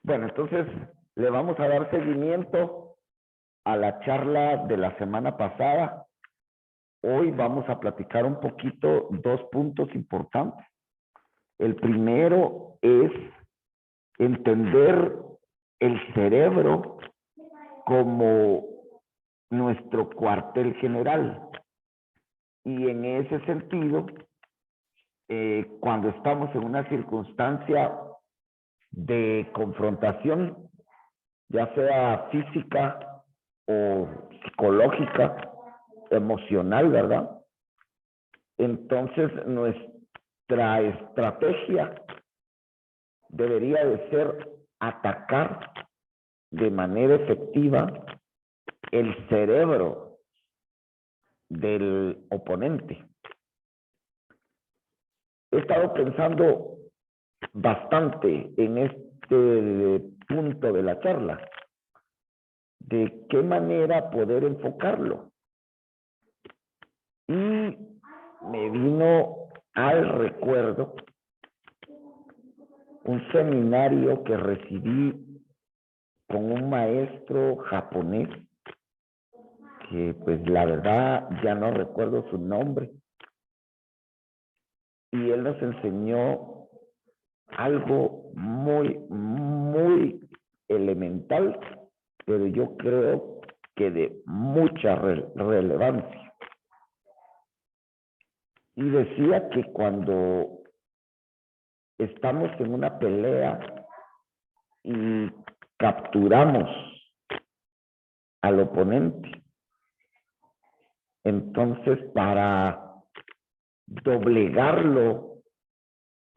Bueno, entonces le vamos a dar seguimiento a la charla de la semana pasada. Hoy vamos a platicar un poquito dos puntos importantes. El primero es entender el cerebro como nuestro cuartel general. Y en ese sentido, cuando estamos en una circunstancia de confrontación, ya sea física o psicológica, emocional, ¿verdad? Entonces nuestra estrategia debería de ser atacar de manera efectiva el cerebro del oponente. He estado pensando bastante en este punto de la charla, de qué manera poder enfocarlo. Y me vino al recuerdo un seminario que recibí con un maestro japonés, que pues la verdad ya no recuerdo su nombre, y él nos enseñó algo muy elemental, pero yo creo que de mucha relevancia. Y decía que cuando estamos en una pelea y capturamos al oponente, entonces para doblegarlo,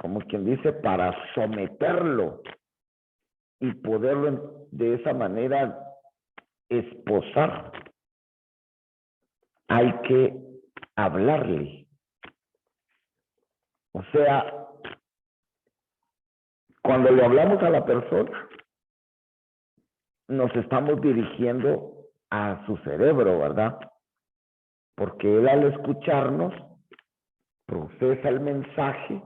como quien dice, para someterlo y poderlo de esa manera esposar, hay que hablarle. O sea, cuando le hablamos a la persona, nos estamos dirigiendo a su cerebro, ¿verdad? Porque él al escucharnos procesa el mensaje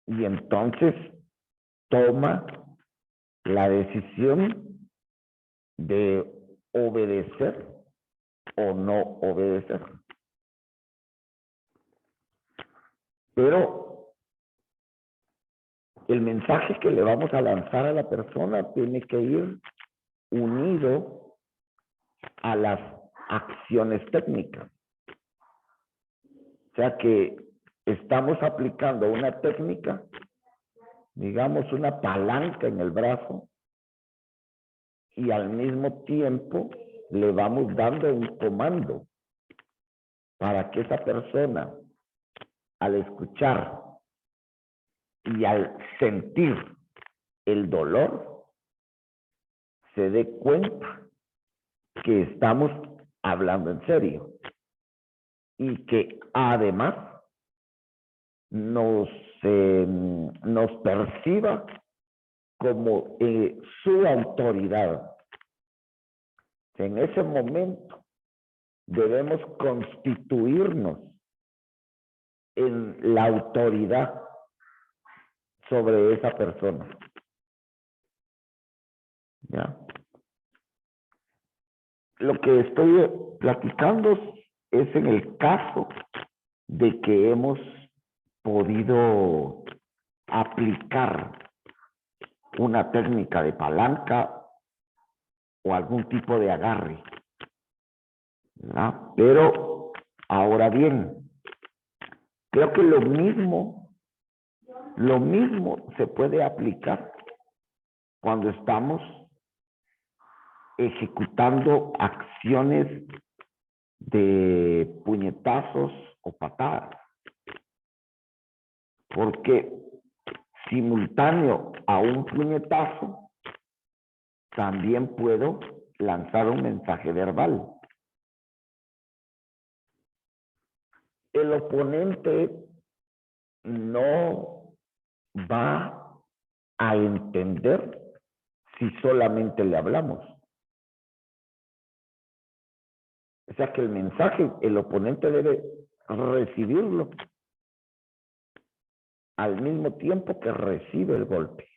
y entonces toma la decisión de obedecer o no obedecer. Pero el mensaje que le vamos a lanzar a la persona tiene que ir unido a las acciones técnicas. O sea que estamos aplicando una técnica, digamos una palanca en el brazo, y al mismo tiempo le vamos dando un comando para que esa persona, al escuchar y al sentir el dolor, se dé cuenta que estamos hablando en serio y que además nos perciba como su autoridad. En ese momento debemos constituirnos en la autoridad sobre esa persona. ¿Ya? Lo que estoy platicando es en el caso de que hemos podido aplicar una técnica de palanca o algún tipo de agarre, ¿verdad? Pero ahora bien, creo que lo mismo se puede aplicar cuando estamos ejecutando acciones de puñetazos o patadas, porque simultáneo a un puñetazo también puedo lanzar un mensaje verbal. El oponente no va a entender si solamente le hablamos. O sea que el mensaje, el oponente debe recibirlo al mismo tiempo que recibe el golpe.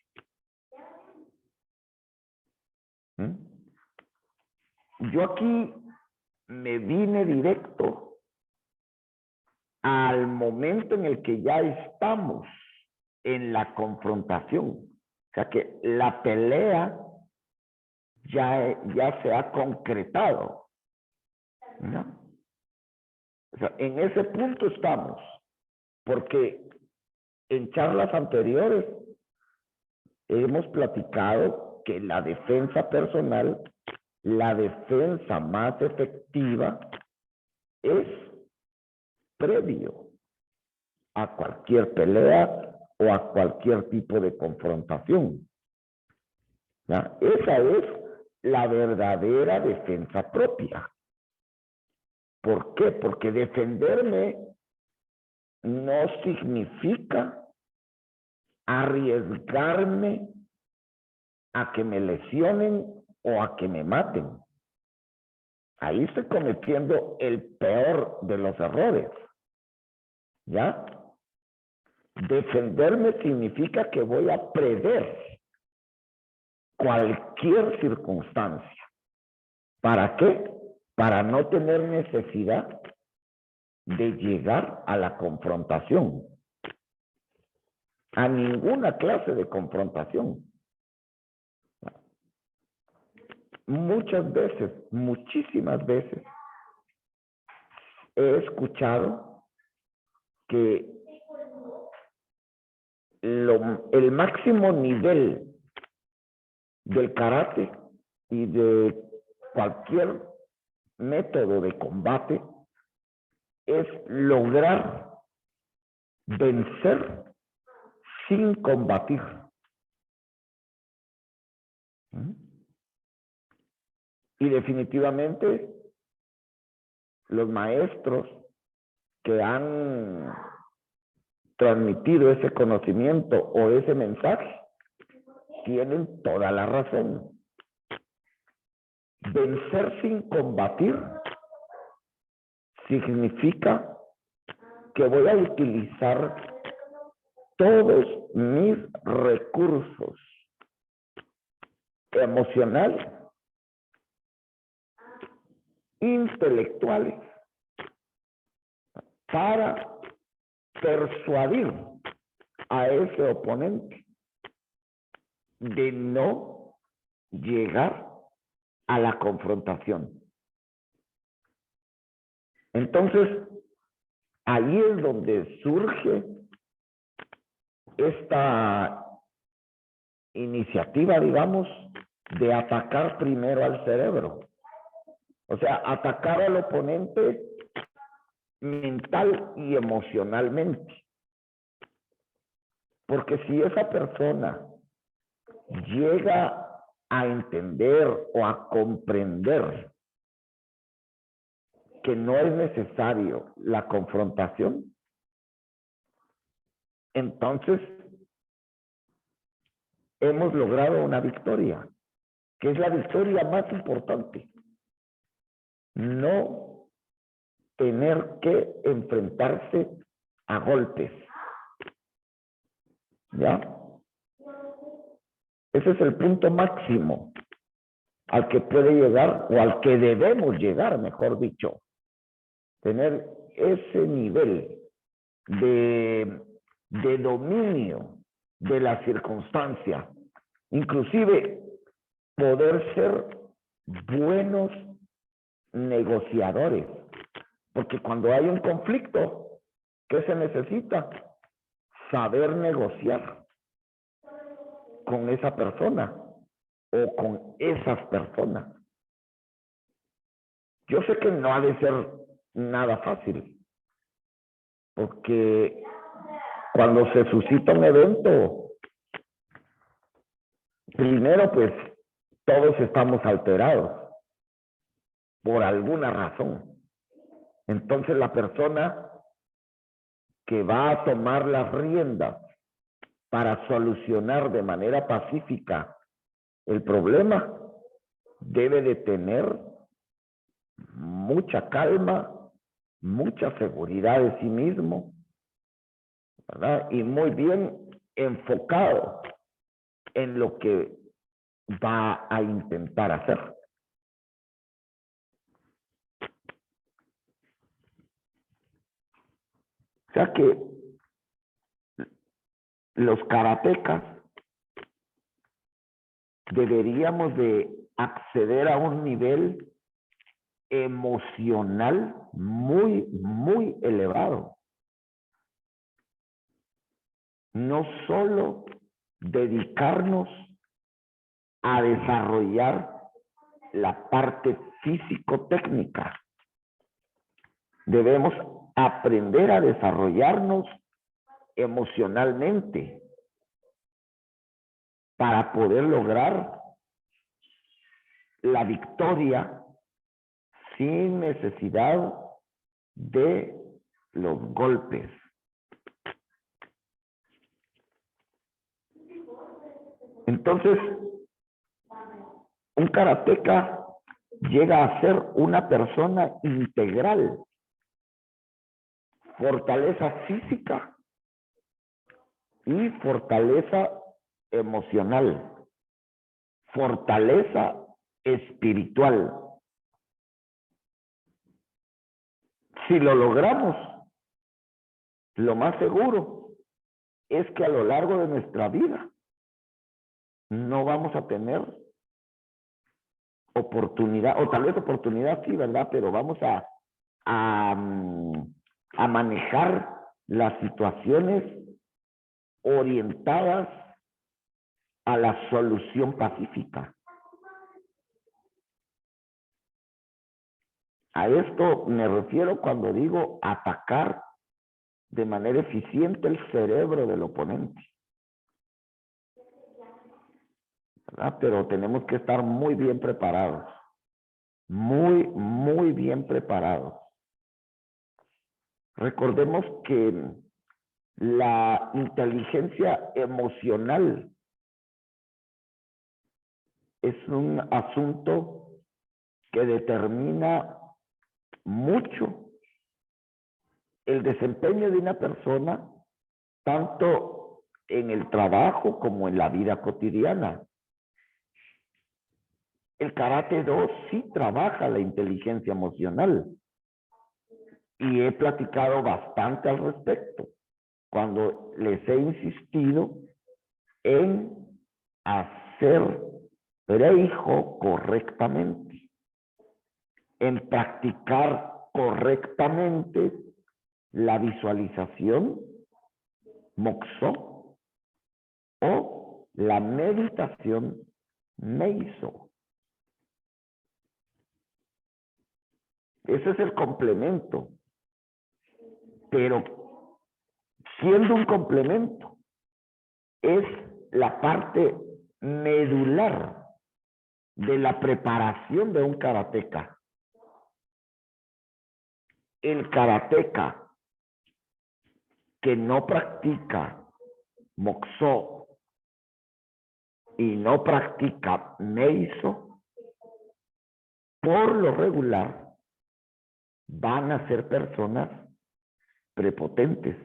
¿Mm? Yo aquí me vine directo al momento en el que ya estamos en la confrontación. O sea que la pelea ya se ha concretado, ¿no? O sea, en ese punto estamos, porque en charlas anteriores hemos platicado que la defensa personal, la defensa más efectiva, es previo a cualquier pelea o a cualquier tipo de confrontación, ¿no? Esa es la verdadera defensa propia. ¿Por qué? Porque defenderme no significa arriesgarme a que me lesionen o a que me maten. Ahí estoy cometiendo el peor de los errores. ¿Ya? Defenderme significa que voy a prever cualquier circunstancia. ¿Para qué? Para no tener necesidad de llegar a la confrontación. A ninguna clase de confrontación. Muchas veces, muchísimas veces, he escuchado que el máximo nivel del karate y de cualquier método de combate es lograr vencer sin combatir. Y definitivamente los maestros que han transmitido ese conocimiento o ese mensaje tienen toda la razón. Vencer sin combatir significa que voy a utilizar todos mis recursos emocionales, intelectuales, para persuadir a ese oponente de no llegar a la confrontación. Entonces, ahí es donde surge esta iniciativa, digamos, de atacar primero al cerebro. O sea, atacar al oponente mental y emocionalmente. Porque si esa persona llega a entender o a comprender que no es necesario la confrontación, entonces hemos logrado una victoria, que es la victoria más importante. No tener que enfrentarse a golpes. ¿Ya? Ese es el punto máximo al que puede llegar, o al que debemos llegar, mejor dicho. Tener ese nivel de dominio de la circunstancia. Inclusive poder ser buenos negociadores. Porque cuando hay un conflicto, ¿qué se necesita? Saber negociar con esa persona o con esas personas. Yo sé que no ha de ser nada fácil, porque cuando se suscita un evento, primero pues todos estamos alterados por alguna razón. Entonces la persona que va a tomar las riendas para solucionar de manera pacífica el problema debe de tener mucha calma, mucha seguridad de sí mismo, ¿verdad? Y muy bien enfocado en lo que va a intentar hacer. O sea que los karatecas deberíamos de acceder a un nivel emocional muy, muy elevado. No solo dedicarnos a desarrollar la parte físico-técnica. Debemos aprender a desarrollarnos emocionalmente para poder lograr la victoria sin necesidad de los golpes. Entonces, un karateca llega a ser una persona integral. Fortaleza física y fortaleza emocional. Fortaleza espiritual. Si lo logramos, lo más seguro es que a lo largo de nuestra vida no vamos a tener oportunidad, o tal vez oportunidad sí, ¿verdad? Pero vamos a manejar las situaciones orientadas a la solución pacífica. A esto me refiero cuando digo atacar de manera eficiente el cerebro del oponente. ¿Verdad? Pero tenemos que estar muy bien preparados. Muy, muy bien preparados. Recordemos que la inteligencia emocional es un asunto que determina mucho el desempeño de una persona, tanto en el trabajo como en la vida cotidiana. El Karate Do sí trabaja la inteligencia emocional y he platicado bastante al respecto cuando les he insistido en hacer reijo correctamente, en practicar correctamente la visualización moksho o la meditación meiso. Ese es el complemento, pero siendo un complemento es la parte medular de la preparación de un karateca. El karateca que no practica moksho y no practica meiso, por lo regular van a ser personas prepotentes.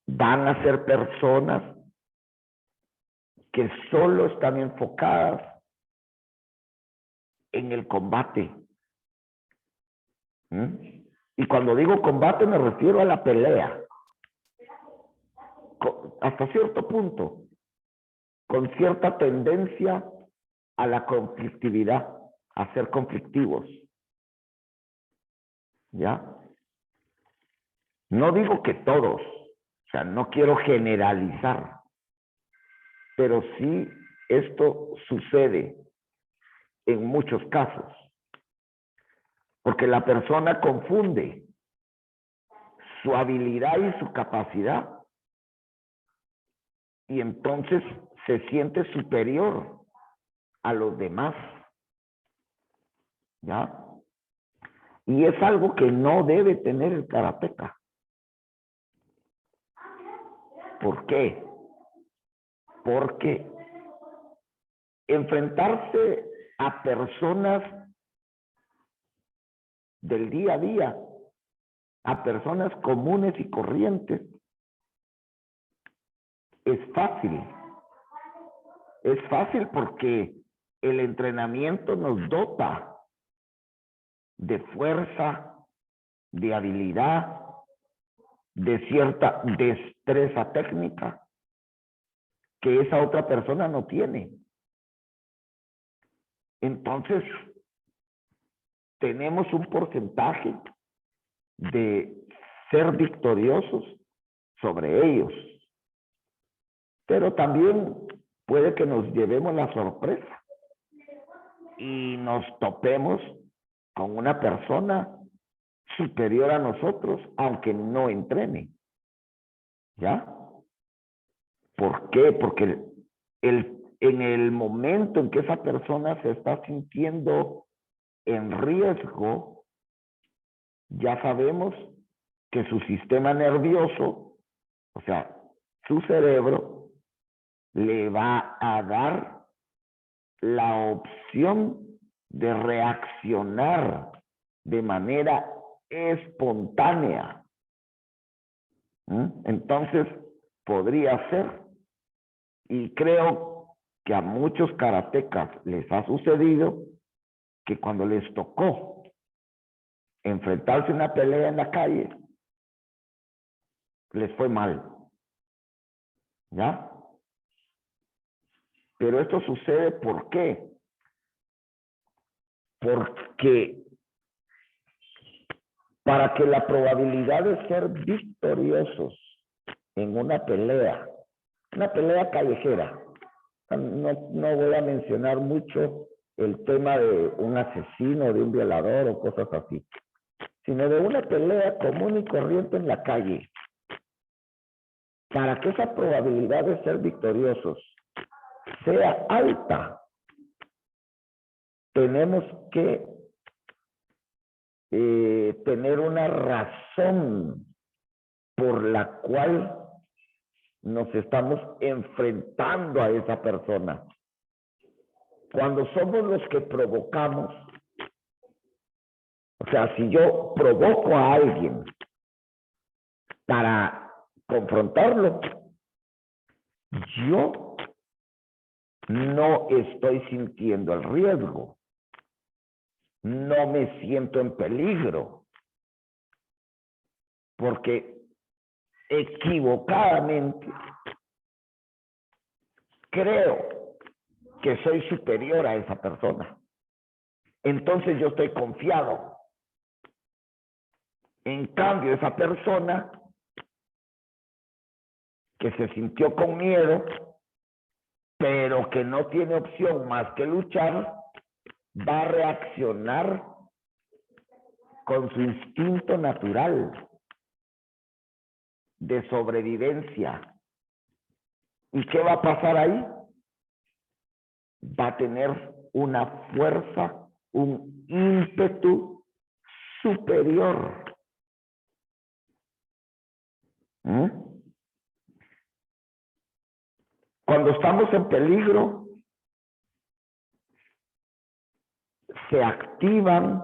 Van a ser personas que solo están enfocadas en el combate. Y cuando digo combate me refiero a la pelea. Hasta cierto punto, con cierta tendencia a la conflictividad, a ser conflictivos. ¿Ya? No digo que todos, o sea, no quiero generalizar, pero sí esto sucede en muchos casos, porque la persona confunde su habilidad y su capacidad y entonces se siente superior a los demás. ¿Ya? Y es algo que no debe tener el karateca. ¿Por qué? Porque enfrentarse a personas del día a día, a personas comunes y corrientes, es fácil. Es fácil porque el entrenamiento nos dota de fuerza, de habilidad, de cierta destreza técnica que esa otra persona no tiene. Entonces, tenemos un porcentaje de ser victoriosos sobre ellos. Pero también puede que nos llevemos la sorpresa y nos topemos con una persona superior a nosotros, aunque no entrene. ¿Ya? ¿Por qué? Porque en el momento en que esa persona se está sintiendo en riesgo, ya sabemos que su sistema nervioso, o sea, su cerebro, le va a dar la opción de reaccionar de manera espontánea. Entonces, podría ser, y creo que a muchos karatecas les ha sucedido, que cuando les tocó enfrentarse a una pelea en la calle, les fue mal. ¿Ya? Pero esto sucede, ¿por qué? Porque para que la probabilidad de ser victoriosos en una pelea callejera, no voy a mencionar mucho el tema de un asesino, de un violador o cosas así, sino de una pelea común y corriente en la calle. Para que esa probabilidad de ser victoriosos sea alta, tenemos que tener una razón por la cual nos estamos enfrentando a esa persona. Cuando somos los que provocamos, o sea, si yo provoco a alguien para confrontarlo, yo no estoy sintiendo el riesgo, no me siento en peligro, porque equivocadamente creo que soy superior a esa persona. Entonces yo estoy confiado. En cambio, esa persona que se sintió con miedo, pero que no tiene opción más que luchar, va a reaccionar con su instinto natural de sobrevivencia. ¿Y qué va a pasar ahí? Va a tener una fuerza, un ímpetu superior. Cuando estamos en peligro, se activan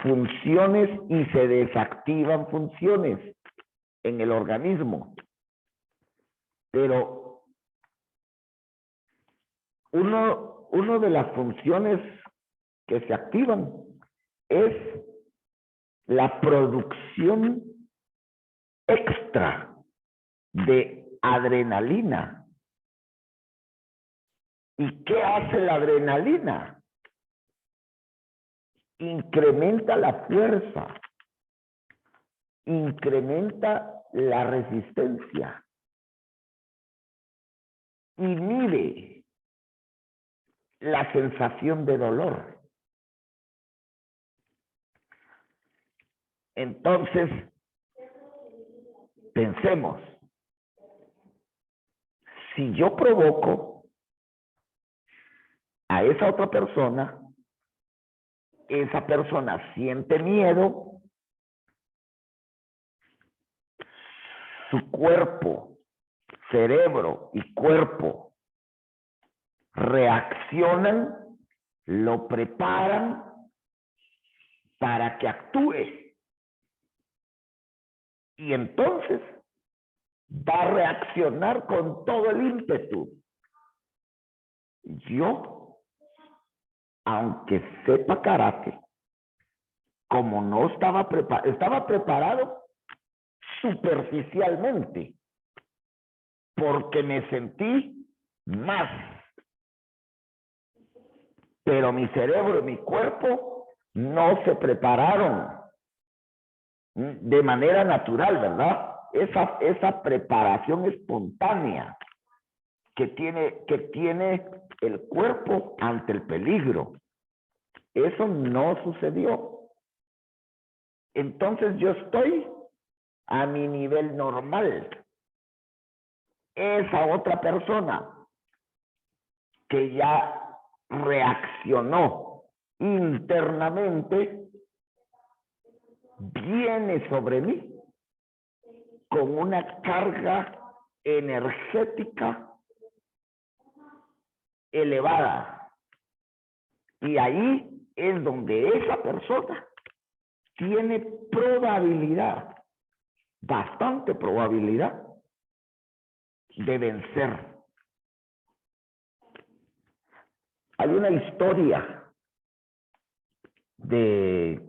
funciones y se desactivan funciones en el organismo. Pero uno de las funciones que se activan es la producción extra de adrenalina. ¿Y qué hace la adrenalina? Incrementa la fuerza, incrementa la resistencia, inhibe la sensación de dolor. Entonces, pensemos, si yo provoco a esa otra persona, esa persona siente miedo, su cuerpo, cerebro y cuerpo reaccionan, lo preparan para que actúe. Y entonces va a reaccionar con todo el ímpetu. Yo, aunque sepa karate, como no estaba preparado superficialmente, porque me sentí más. Pero mi cerebro y mi cuerpo no se prepararon de manera natural, ¿verdad? Esa preparación espontánea que tiene el cuerpo ante el peligro. Eso no sucedió. Entonces yo estoy a mi nivel normal. Esa otra persona que ya reaccionó internamente viene sobre mí con una carga energética elevada. Y ahí es donde esa persona tiene probabilidad, bastante probabilidad, de vencer. Hay una historia de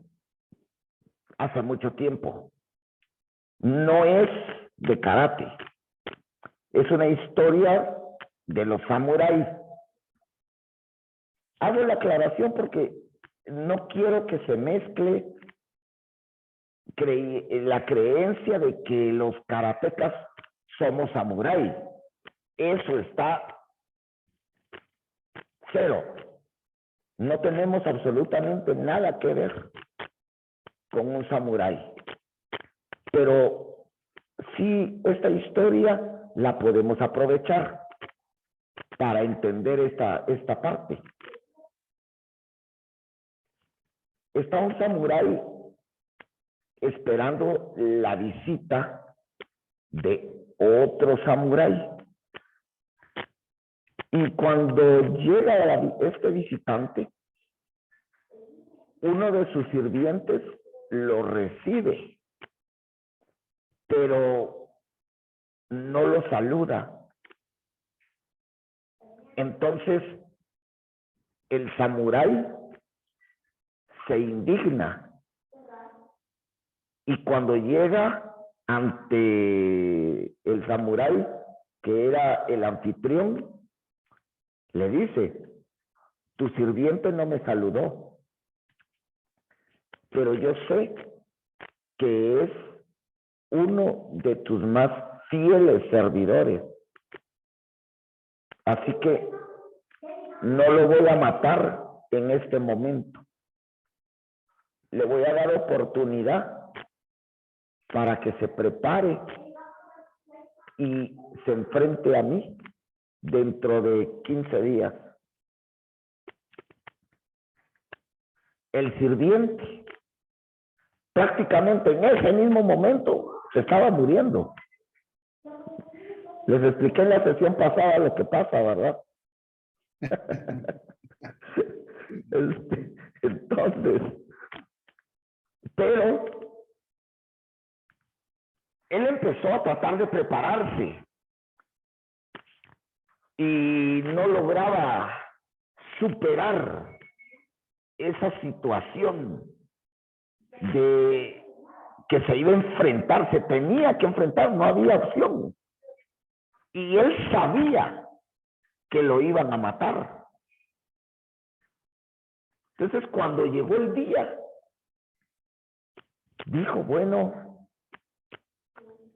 hace mucho tiempo. No es de karate. Es una historia de los samuráis. Hago la aclaración porque no quiero que se mezcle la creencia de que los karatecas somos samuráis. Eso está cero. No tenemos absolutamente nada que ver con un samurái. Pero sí, esta historia la podemos aprovechar para entender esta parte. Está un samurái esperando la visita de otro samurái. Y cuando llega este visitante, uno de sus sirvientes lo recibe, pero no lo saluda. Entonces, el samurái se indigna. Y cuando llega ante el samurái, que era el anfitrión, le dice: tu sirviente no me saludó, pero yo sé que es uno de tus más fieles servidores. Así que no lo voy a matar en este momento. Le voy a dar oportunidad para que se prepare y se enfrente a mí dentro de 15 días. El sirviente prácticamente en ese mismo momento se estaba muriendo. Les expliqué en la sesión pasada lo que pasa, ¿verdad? Entonces, pero él empezó a tratar de prepararse y no lograba superar esa situación de que se iba a enfrentar, se tenía que enfrentar, no había opción. Y él sabía que lo iban a matar. Entonces, cuando llegó el día, dijo: bueno,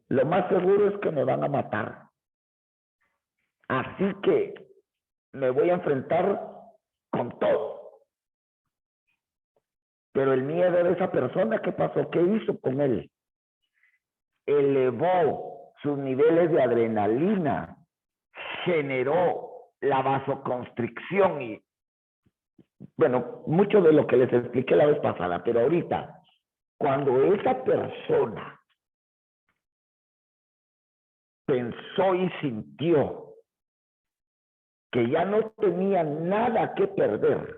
lo más seguro es que me van a matar. Así que me voy a enfrentar con todo. Pero el miedo de esa persona, ¿qué pasó? ¿Qué hizo con él? Elevó sus niveles de adrenalina, generó la vasoconstricción y, bueno, mucho de lo que les expliqué la vez pasada, pero ahorita, cuando esa persona pensó y sintió que ya no tenía nada que perder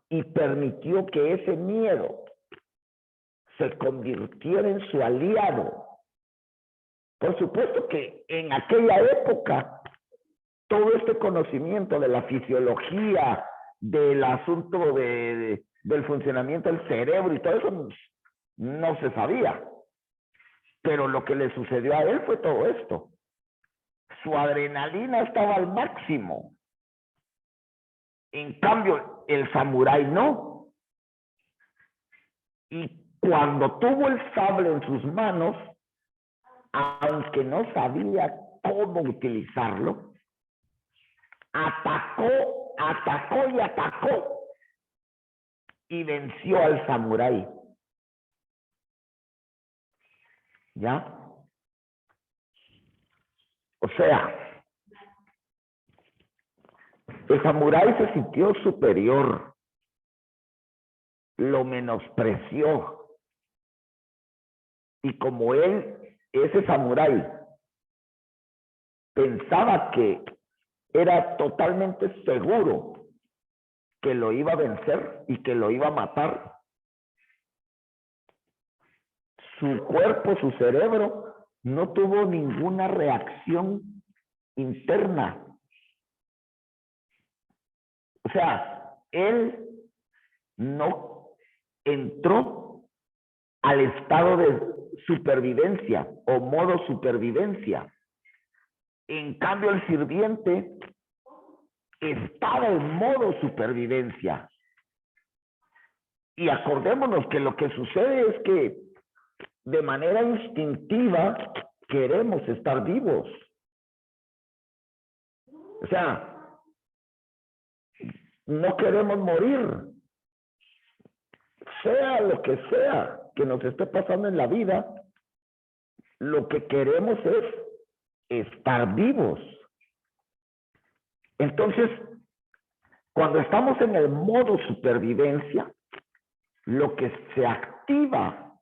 y permitió que ese miedo se convirtiera en su aliado Por supuesto que en aquella época, todo este conocimiento de la fisiología, del asunto del funcionamiento del cerebro y todo eso no se sabía. Pero lo que le sucedió a él fue todo esto. Su adrenalina estaba al máximo. En cambio, el samurái no. Y cuando tuvo el sable en sus manos, aunque no sabía cómo utilizarlo, atacó y venció al samurái. ¿Ya? O sea, el samurái se sintió superior, lo menospreció. Y como ese samurái, pensaba que era totalmente seguro que lo iba a vencer y que lo iba a matar, su cuerpo, su cerebro, no tuvo ninguna reacción interna. O sea, él no entró al estado de supervivencia o modo supervivencia. En cambio, el sirviente estaba en modo supervivencia. Y acordémonos que lo que sucede es que de manera instintiva queremos estar vivos. O sea, no queremos morir. Sea lo que sea que nos esté pasando en la vida, lo que queremos es estar vivos. Entonces, cuando estamos en el modo supervivencia, lo que se activa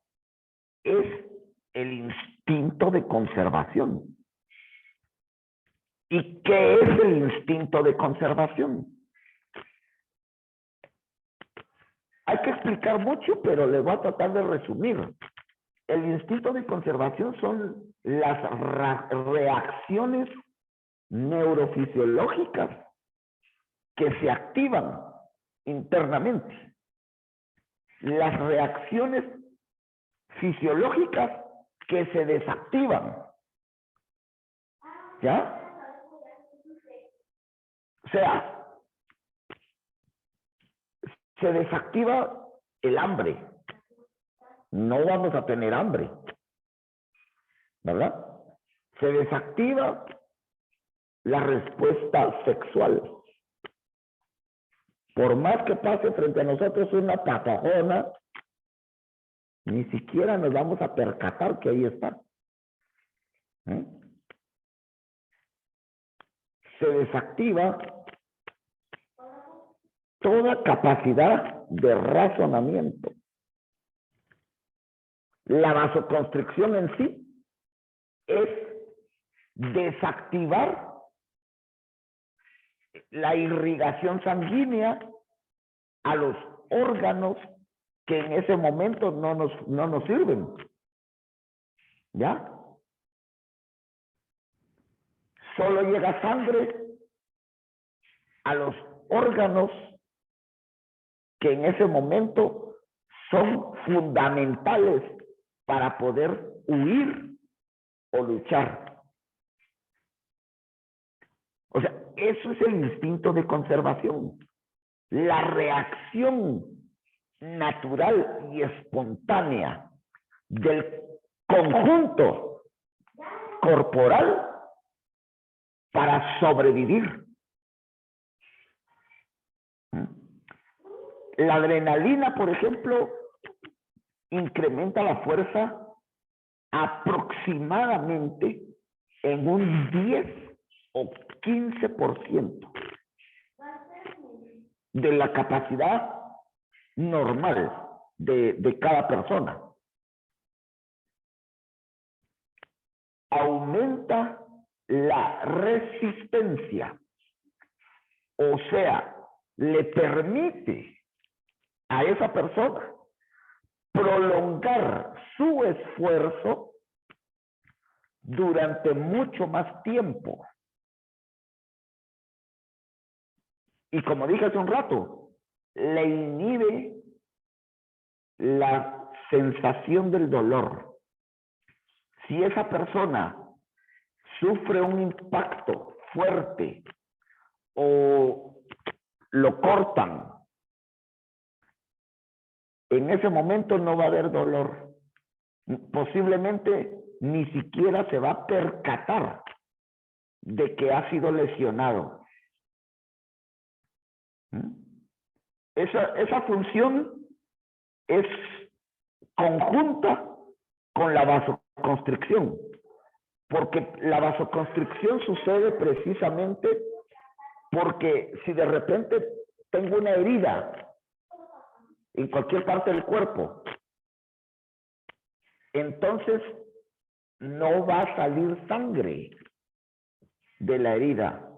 es el instinto de conservación. ¿Y qué es el instinto de conservación? Hay que explicar mucho, pero le voy a tratar de resumir. El instinto de conservación son las reacciones neurofisiológicas que se activan internamente. Las reacciones fisiológicas que se desactivan. ¿Ya? O sea, se desactiva el hambre. No vamos a tener hambre. ¿Verdad? Se desactiva la respuesta sexual. Por más que pase frente a nosotros una patojona, ni siquiera nos vamos a percatar que ahí está. Se desactiva toda capacidad de razonamiento. La vasoconstricción en sí es desactivar la irrigación sanguínea a los órganos que en ese momento no nos sirven. ¿Ya? Solo llega sangre a los órganos que en ese momento son fundamentales para poder huir o luchar. O sea, eso es el instinto de conservación. La reacción natural y espontánea del conjunto corporal para sobrevivir. La adrenalina, por ejemplo, incrementa la fuerza aproximadamente en un 10 o 15% de la capacidad normal de cada persona. Aumenta la resistencia, o sea, le permite a esa persona prolongar su esfuerzo durante mucho más tiempo. Y como dije hace un rato, le inhibe la sensación del dolor. Si esa persona sufre un impacto fuerte o lo cortan, en ese momento no va a haber dolor. Posiblemente ni siquiera se va a percatar de que ha sido lesionado. Esa función es conjunta con la vasoconstricción, porque la vasoconstricción sucede precisamente porque si de repente tengo una herida en cualquier parte del cuerpo, entonces no va a salir sangre de la herida.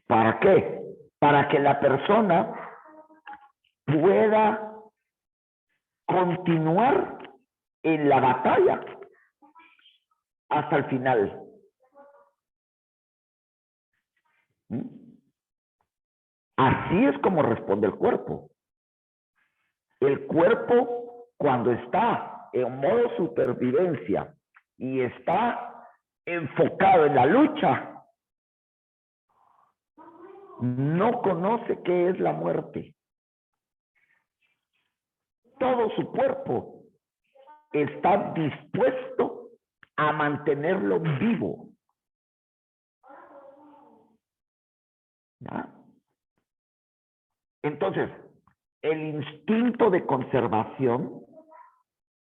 ¿Para qué? Para que la persona pueda continuar en la batalla hasta el final. Así es como responde el cuerpo. El cuerpo, cuando está en modo supervivencia y está enfocado en la lucha, no conoce qué es la muerte. Todo su cuerpo está dispuesto a mantenerlo vivo. ¿Ya? Entonces, el instinto de conservación,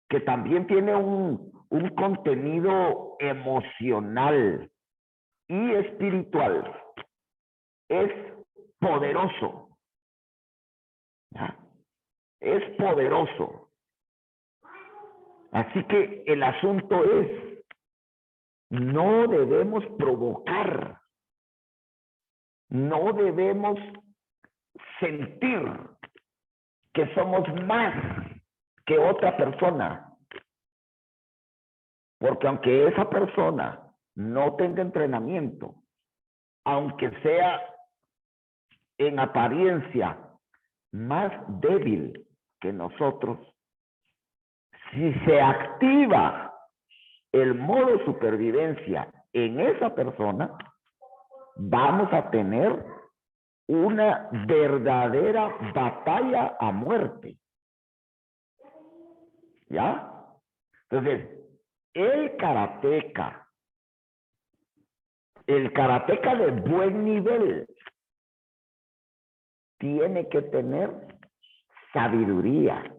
que también tiene un contenido emocional y espiritual, es poderoso. ¿Ya? Es poderoso. Así que el asunto es, no debemos provocar, no debemos sentir que somos más que otra persona. Porque aunque esa persona no tenga entrenamiento, aunque sea en apariencia más débil que nosotros, si se activa el modo supervivencia en esa persona, vamos a tener una verdadera batalla a muerte. ¿Ya? Entonces, el karateca de buen nivel, tiene que tener sabiduría.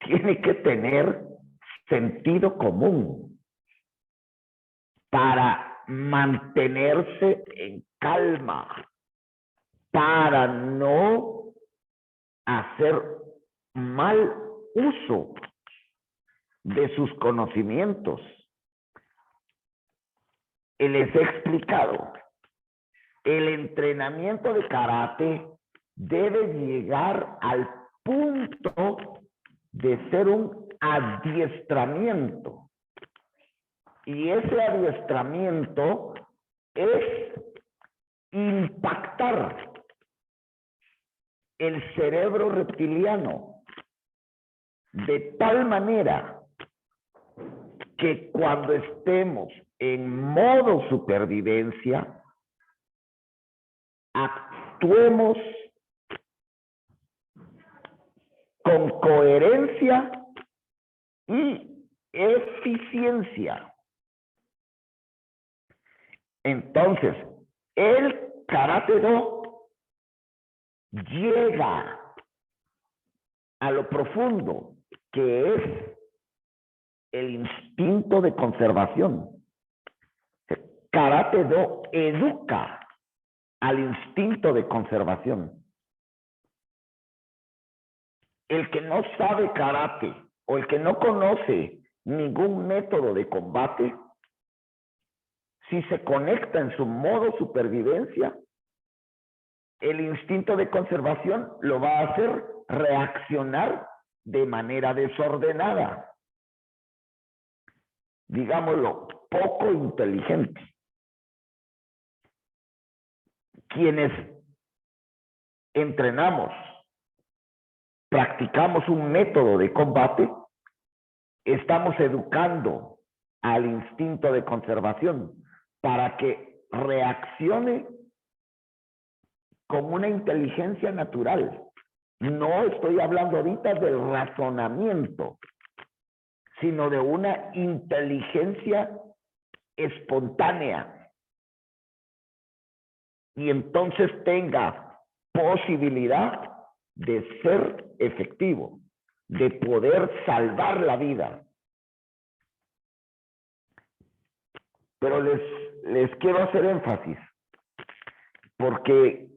Tiene que tener sentido común para mantenerse en calma, para no hacer mal uso de sus conocimientos. Les he explicado, el entrenamiento de karate debe llegar al punto de ser un adiestramiento. Y ese adiestramiento es impactar el cerebro reptiliano de tal manera que cuando estemos en modo supervivencia, actuemos con coherencia y eficiencia. Entonces, el Karate-Do llega a lo profundo, que es el instinto de conservación. Karate-Do educa al instinto de conservación. El que no sabe karate o el que no conoce ningún método de combate, si se conecta en su modo supervivencia, el instinto de conservación lo va a hacer reaccionar de manera desordenada, digámoslo, poco inteligente. Quienes entrenamos, practicamos un método de combate, estamos educando al instinto de conservación para que reaccione con una inteligencia natural. No estoy hablando ahorita del razonamiento, sino de una inteligencia espontánea. Y entonces tenga posibilidad de ser efectivo, de poder salvar la vida. Pero les quiero hacer énfasis, porque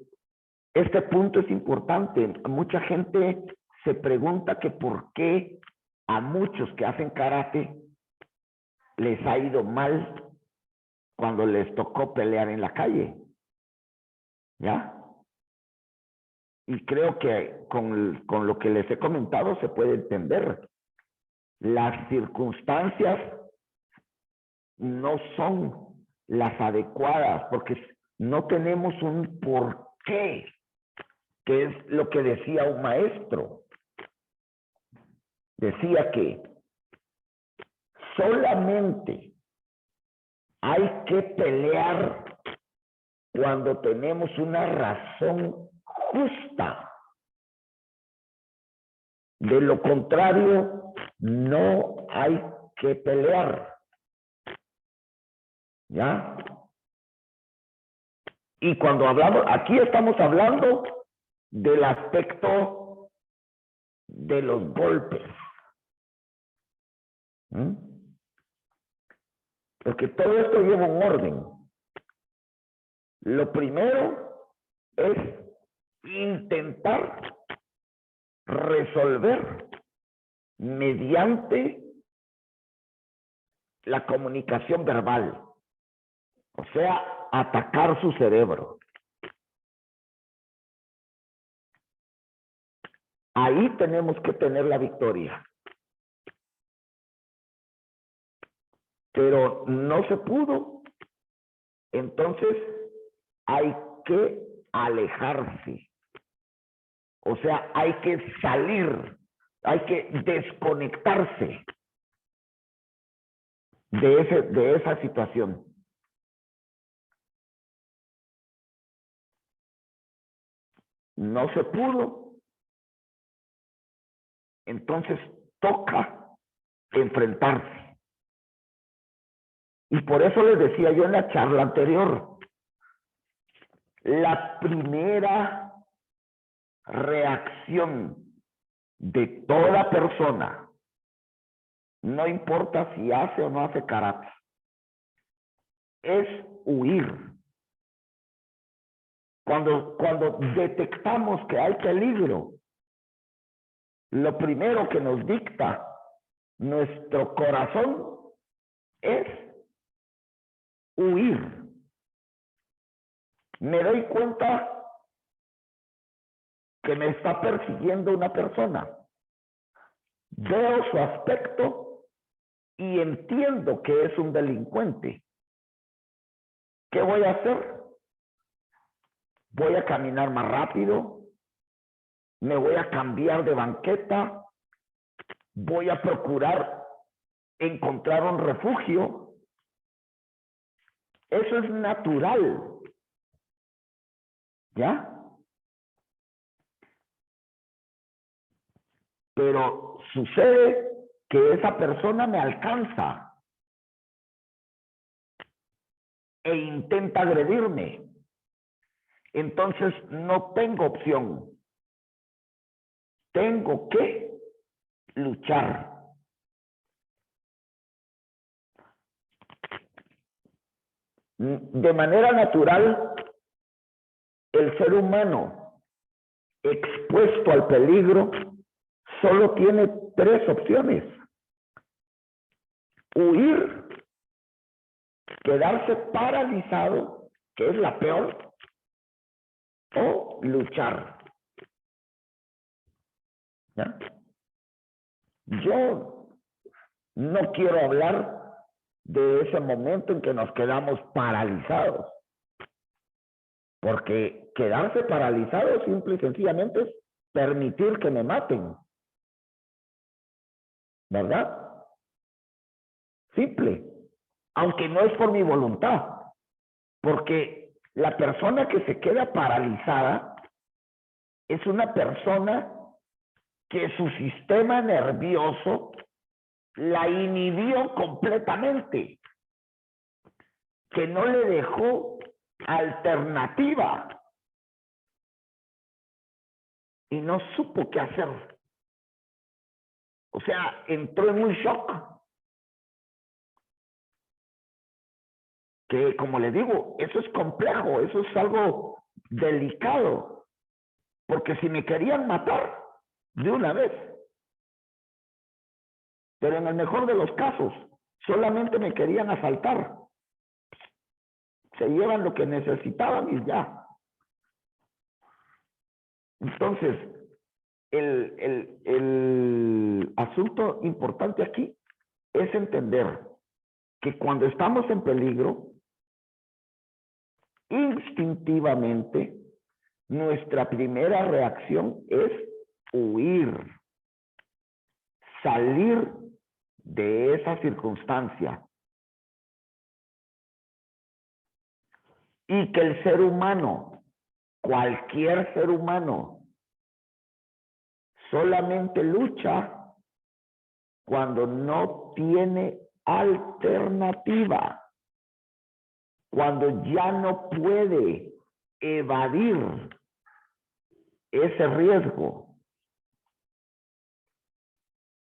este punto es importante. Mucha gente se pregunta que por qué a muchos que hacen karate les ha ido mal cuando les tocó pelear en la calle. ¿Ya? Y creo que con lo que les he comentado se puede entender. Las circunstancias no son las adecuadas porque no tenemos un porqué, que es lo que decía un maestro. Decía que solamente hay que pelear cuando tenemos una razón justa. De lo contrario, no hay que pelear. ¿Ya? Y cuando hablamos, aquí estamos hablando del aspecto de los golpes. Porque todo esto lleva un orden. Lo primero es intentar resolver mediante la comunicación verbal. O sea, atacar su cerebro. Ahí tenemos que tener la victoria. Pero no se pudo. Entonces hay que alejarse. O sea, hay que salir, hay que desconectarse de esa situación. No se pudo. Entonces toca enfrentarse. Y por eso les decía yo en la charla anterior, la primera reacción de toda persona, no importa si hace o no hace karate, es huir. Cuando detectamos que hay peligro, lo primero que nos dicta nuestro corazón es huir. Me doy cuenta que me está persiguiendo una persona. Veo su aspecto y entiendo que es un delincuente. ¿Qué voy a hacer? Voy a caminar más rápido, me voy a cambiar de banqueta, voy a procurar encontrar un refugio. Eso es natural. ¿Ya? Pero sucede que esa persona me alcanza e intenta agredirme. Entonces no tengo opción. Tengo que luchar. De manera natural, el ser humano expuesto al peligro solo tiene tres opciones: huir, quedarse paralizado, que es la peor, o luchar. ¿Ya? Yo no quiero hablar de ese momento en que nos quedamos paralizados. Porque quedarse paralizado simple y sencillamente es permitir que me maten. ¿Verdad? Simple. Aunque no es por mi voluntad. Porque la persona que se queda paralizada es una persona que su sistema nervioso la inhibió completamente, que no le dejó alternativa y no supo qué hacer. O sea, entró en un shock. Que, como le digo, eso es complejo, eso es algo delicado. Porque si me querían matar de una vez, pero en el mejor de los casos, solamente me querían asaltar. Se llevan lo que necesitaban y ya. Entonces, el asunto importante aquí es entender que cuando estamos en peligro, instintivamente, nuestra primera reacción es huir, salir de esa circunstancia. Y que el ser humano, cualquier ser humano, solamente lucha cuando no tiene alternativa, cuando ya no puede evadir ese riesgo.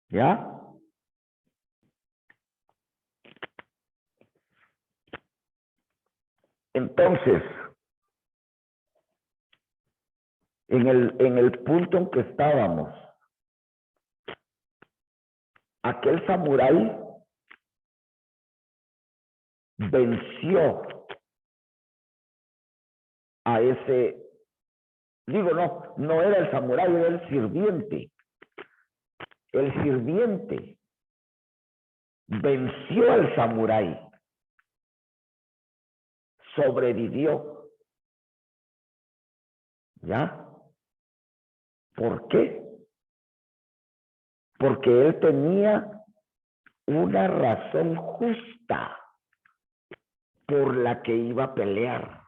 ¿Ya? Entonces, en el punto en que estábamos, aquel samurái venció a ese, digo, no era el samurái, era el sirviente. El sirviente venció al samurái, sobrevivió. ¿Ya? ¿Por qué? Porque él tenía una razón justa por la que iba a pelear.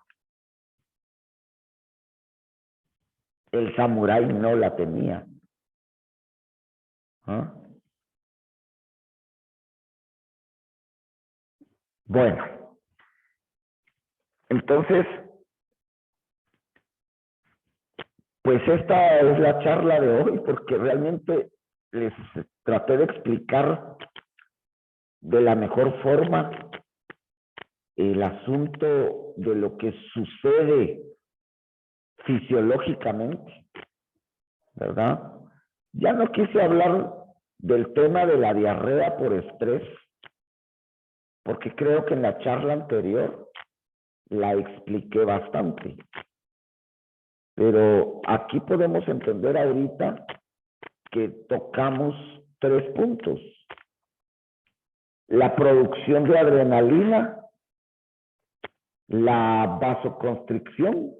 El samurái no la tenía. ¿Ah? Bueno, entonces, pues esta es la charla de hoy, porque realmente les traté de explicar de la mejor forma el asunto de lo que sucede fisiológicamente, ¿verdad? Ya no quise hablar del tema de la diarrea por estrés, porque creo que en la charla anterior la expliqué bastante. Pero aquí podemos entender ahorita que tocamos 3 puntos. La producción de adrenalina, la vasoconstricción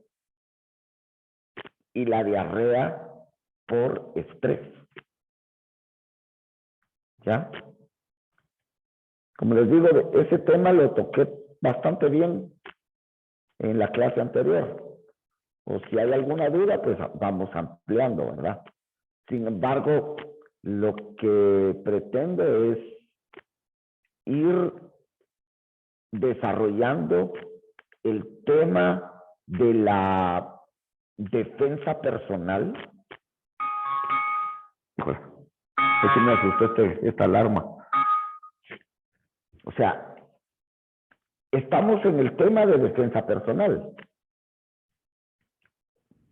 y la diarrea por estrés. ¿Ya? Como les digo, ese tema lo toqué bastante bien en la clase anterior. O si hay alguna duda, pues vamos ampliando, ¿verdad? Sin embargo, lo que pretendo es ir desarrollando el tema de la defensa personal. Híjole, es que me asustó esta alarma. O sea, estamos en el tema de defensa personal.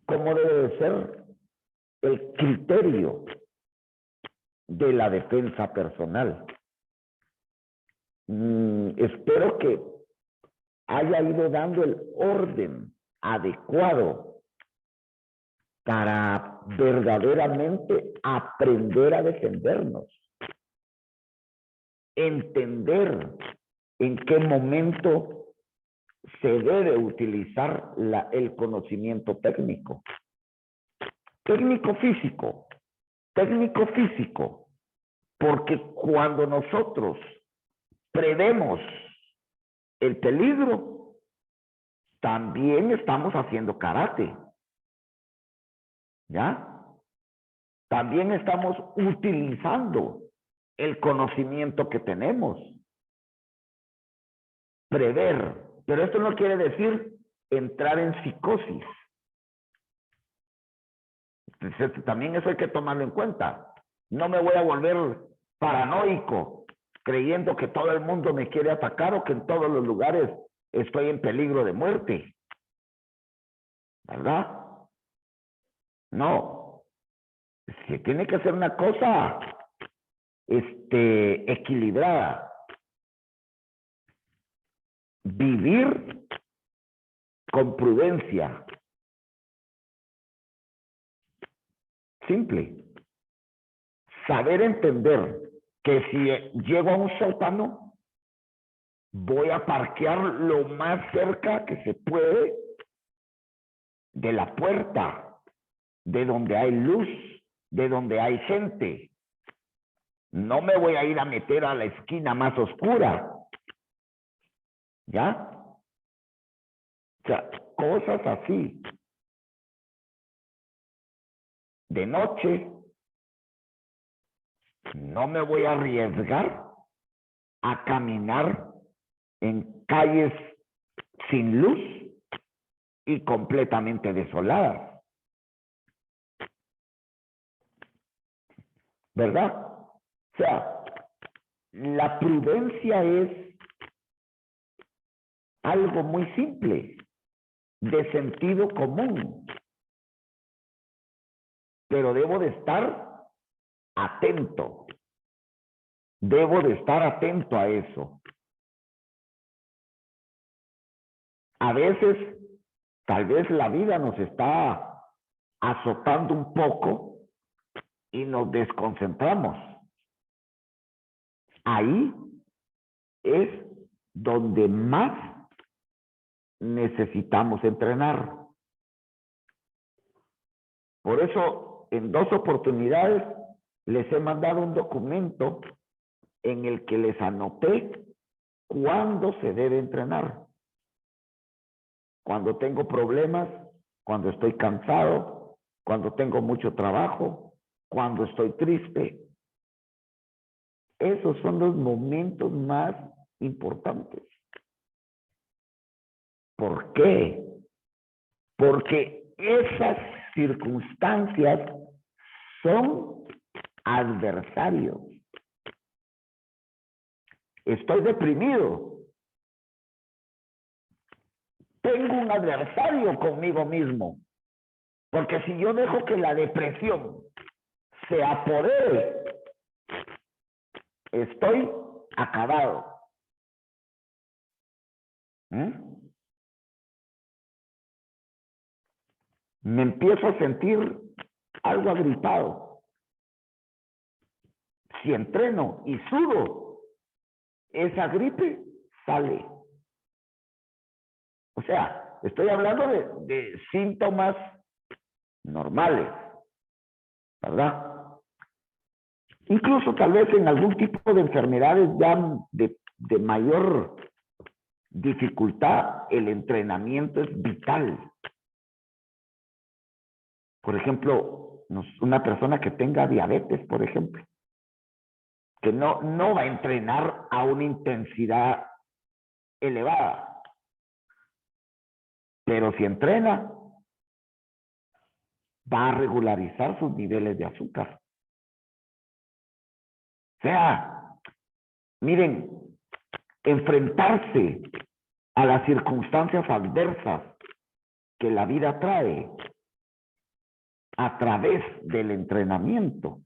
¿Cómo debe de ser el criterio de la defensa personal? Espero que haya ido dando el orden adecuado para verdaderamente aprender a defendernos. entender en qué momento se debe utilizar el conocimiento técnico. Técnico físico, porque cuando nosotros prevemos el peligro, también estamos haciendo karate. ¿Ya? También estamos utilizando el conocimiento que tenemos. Prever. Pero esto no quiere decir entrar en psicosis. Entonces, también eso hay que tomarlo en cuenta. No me voy a volver paranoico creyendo que todo el mundo me quiere atacar o que en todos los lugares estoy en peligro de muerte. ¿Verdad? No. Se tiene que hacer una cosa equilibrada. Vivir con prudencia. Simple. Saber entender que si llego a un sótano, voy a parquear lo más cerca que se puede de la puerta, de donde hay luz, de donde hay gente. No me voy a ir a meter a la esquina más oscura. ¿Ya? O sea, cosas así. De noche, no me voy a arriesgar a caminar en calles sin luz y completamente desoladas. ¿Verdad? O sea, la prudencia es algo muy simple, de sentido común. Pero debo de estar atento. Debo de estar atento a eso. A veces, tal vez la vida nos está azotando un poco y nos desconcentramos. Ahí es donde más necesitamos entrenar. Por eso, en 2 oportunidades, les he mandado un documento en el que les anoté cuándo se debe entrenar. Cuando tengo problemas, cuando estoy cansado, cuando tengo mucho trabajo, cuando estoy triste. Esos son los momentos más importantes. ¿Por qué? Porque esas circunstancias son adversarios. Estoy deprimido. Tengo un adversario conmigo mismo. Porque si yo dejo que la depresión se apodere, estoy acabado. Me empiezo a sentir algo agripado. Si entreno y sudo, esa gripe sale. O sea, estoy hablando de síntomas normales, ¿verdad? Incluso tal vez en algún tipo de enfermedades ya de mayor dificultad, el entrenamiento es vital. Por ejemplo, una persona que tenga diabetes, por ejemplo, que no va a entrenar a una intensidad elevada, pero si entrena, va a regularizar sus niveles de azúcar. O sea, miren, enfrentarse a las circunstancias adversas que la vida trae a través del entrenamiento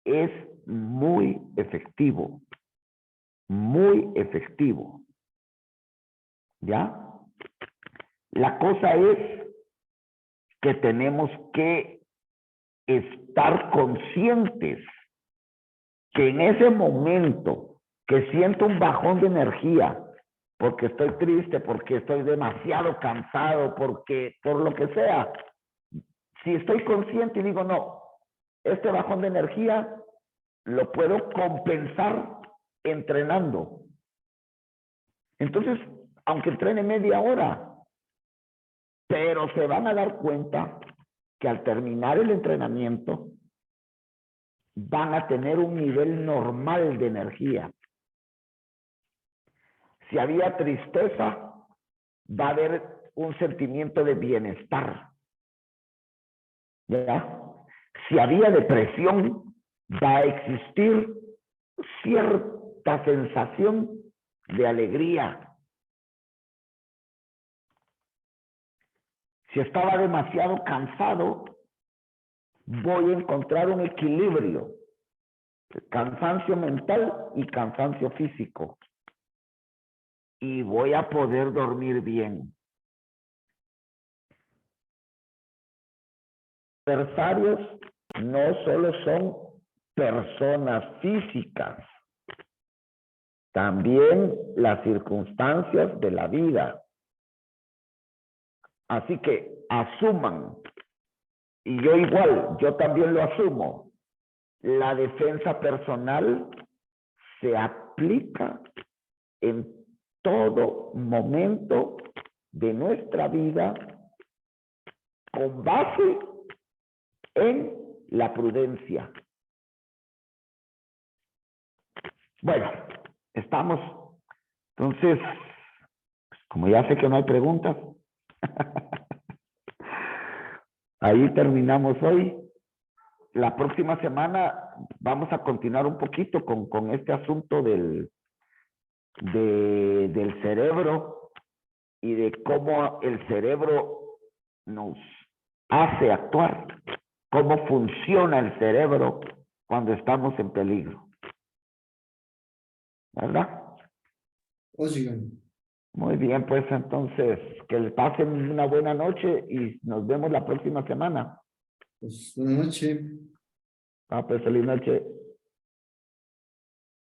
es muy efectivo. Muy efectivo. ¿Ya? La cosa es que tenemos que estar conscientes que en ese momento que siento un bajón de energía, porque estoy triste, porque estoy demasiado cansado, porque por lo que sea, si estoy consciente y digo, no, este bajón de energía lo puedo compensar entrenando. Entonces, aunque entrene media hora, pero se van a dar cuenta que al terminar el entrenamiento van a tener un nivel normal de energía. Si había tristeza, va a haber un sentimiento de bienestar. ¿Ya? Si había depresión, va a existir cierta sensación de alegría. Si estaba demasiado cansado, voy a encontrar un equilibrio. Cansancio mental y cansancio físico. Y voy a poder dormir bien. Adversarios no solo son personas físicas, también las circunstancias de la vida. Así que asuman, y yo igual, yo también lo asumo, la defensa personal se aplica en todo momento de nuestra vida con base en la prudencia. Bueno, estamos. Entonces, como ya sé que no hay preguntas, ahí terminamos hoy. La próxima semana vamos a continuar un poquito con este asunto del cerebro y de cómo el cerebro nos hace actuar, cómo funciona el cerebro cuando estamos en peligro. ¿Verdad? Muy bien, pues entonces, que le pasen una buena noche y nos vemos la próxima semana. Pues buenas noches. Pues feliz noche.